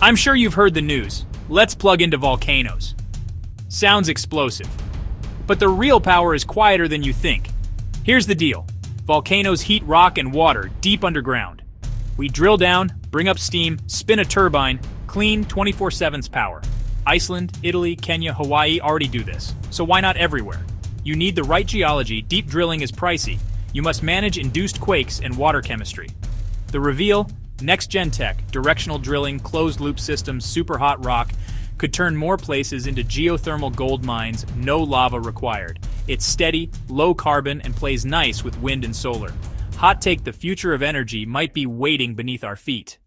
I'm sure you've heard the news. Let's plug into volcanoes. Sounds explosive. But the real power is quieter than you think. Here's the deal. Volcanoes heat rock and water deep underground. We drill down, bring up steam, spin a turbine, clean 24/7's power. Iceland, Italy, Kenya, Hawaii already do this. So why not everywhere? You need the right geology. Deep drilling is pricey. You must manage induced quakes and water chemistry. The reveal: next-gen tech, directional drilling, closed-loop systems, super hot rock, could turn more places into geothermal gold mines, no lava required. It's steady, low carbon, and plays nice with wind and solar. Hot take: the future of energy might be waiting beneath our feet.